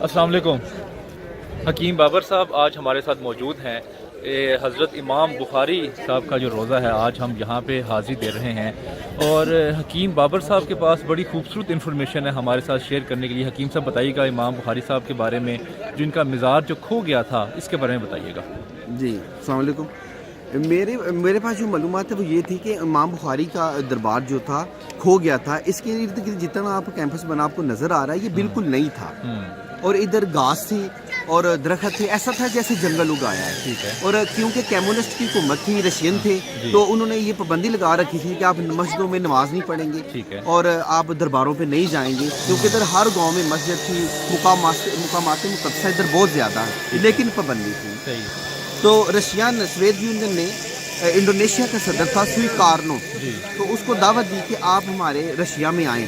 अस्सलाम वालेकुम। हकीम बाबर साहब आज हमारे साथ मौजूद हैं। हज़रत इमाम बुखारी साहब का जो रोज़ा है आज हम यहाँ पे हाज़िरी दे रहे हैं और हकीम बाबर साहब के पास बड़ी खूबसूरत इन्फॉर्मेशन है हमारे साथ शेयर करने के लिए। हकीम साहब बताइएगा इमाम बुखारी साहब के बारे में, जो इनका मिज़ाज जो खो गया था इसके बारे में बताइएगा। जी अस्सलाम वालेकुम। मेरे पास जो मालूमात है वो ये थी कि इमाम बुखारी का दरबार जो था खो गया था। इसके इर्द गिर्द जितना आप कैंपस बना आपको नज़र आ रहा है ये बिल्कुल नहीं था और इधर घास थी और दरख्त थे, ऐसा था जैसे जंगल उगाया है। ठीक है। और क्योंकि कम्युनिस्ट की हुकूमत थी, रशियन थे, तो उन्होंने ये पाबंदी लगा रखी थी कि आप मस्जिदों में नमाज नहीं पढ़ेंगे। ठीक है। और आप दरबारों पे नहीं जाएंगे क्योंकि इधर हर गांव में मस्जिद थी, मुकामात मुक़द्दसा इधर बहुत ज़्यादा है, लेकिन पाबंदी थी। सही। तो रशियन सोवियत यूनियन ने इंडोनेशिया का सदर था सुकार्नो, तो उसको दावत दी कि आप हमारे रशिया में आएँ।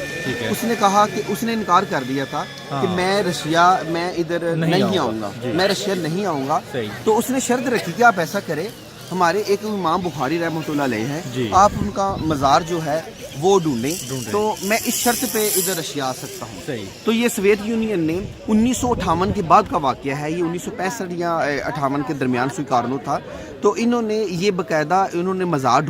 उसने कहा कि उसने इनकार कर दिया था कि मैं इधर नहीं आऊँगा, मैं रशिया नहीं आऊँगा। तो उसने शर्त रखी कि आप ऐसा करें, हमारे एक इमाम बुखारी रहमतुल्लाह अलैह हैं, आप उनका मज़ार जो है वो ढूंढें तो मैं इस शर्त पे इधर रशिया आ सकता हूँ। तो ये सोवियत यूनियन ने 1958 के बाद का वाक़या है, ये 1965 या 58 के दरमियान स्वीकारनो था। तो इन्होंने ये बाकायदा इन्होंने मज़ार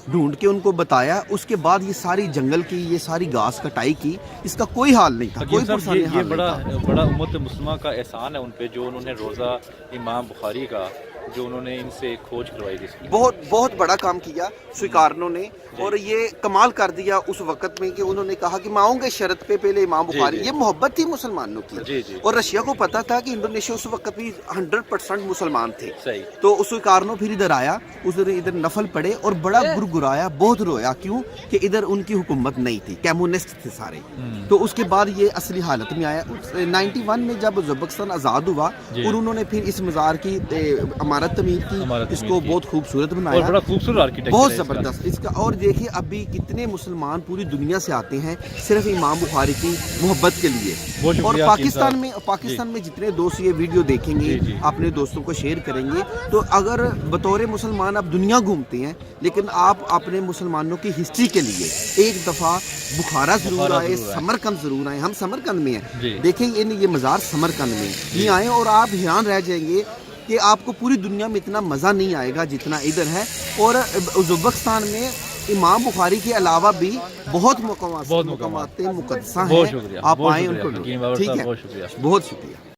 ढूंढ के उनको बताया। उसके बाद ये सारी जंगल की ये सारी घास कटाई की, इसका कोई हाल नहीं था, कोई पुरसानी हाल नहीं था। बड़ा उम्मत मुस्लिमा का एहसान है उन पे जो उन्होंने रोज़ा इमाम बुखारी का जो उन्होंने इनसे खोज करवाई थी। बहुत बड़ा काम किया स्वीकारनो ने और ये कमाल कर दिया उस वक्त में कि उन्होंने कहा कि मैं आऊँगा शरत पे पहले इमाम बुखारी। ये मोहब्बत थी मुसलमानों की। और रशिया को पता था कि इंडोनेशिया उस वक्त भी 100% मुसलमान थे। तो उस स्वीकारनो फिर इधर आया, इधर नफल पड़े और बड़ा गुरगुराया, बहुत रोया। क्यों कि इधर उनकी हुकूमत नहीं थी, कम्युनिस्ट थे सारे। तो उसके बाद ये असली हालत में आया। 91 में जब उज़्बेकिस्तान आज़ाद हुआ और उन्होंने फिर इस मज़ार की इमारत तमीर की, इसको बहुत खूबसूरत बनाया, बड़ा खूबसूरत आर्किटेक्चर, बहुत ज़बरदस्त इसका। और देखिए अभी कितने मुसलमान पूरी दुनिया से आते हैं सिर्फ इमाम बुखारी की मोहब्बत के लिए। और पाकिस्तान में जितने दोस्त ये वीडियो देखेंगे अपने दोस्तों को शेयर करेंगे। तो अगर बतौर मुसलमान आप दुनिया घूमते हैं, लेकिन आप अपने मुसलमानों की हिस्ट्री के लिए एक दफ़ा बुखारा ज़रूर आए, समरकंद ज़रूर आए। हम समरकंद में हैं, देखेंगे ये मज़ार समरकंद में ही आए और आप हैरान रह जाएंगे कि आपको पूरी दुनिया में इतना मज़ा नहीं आएगा जितना इधर है। और उज़्बेकिस्तान में इमाम बुखारी के अलावा भी बहुत मुकामात मुक़द्दसा हैं, आप आएँ उनको। ठीक है, बहुत शुक्रिया।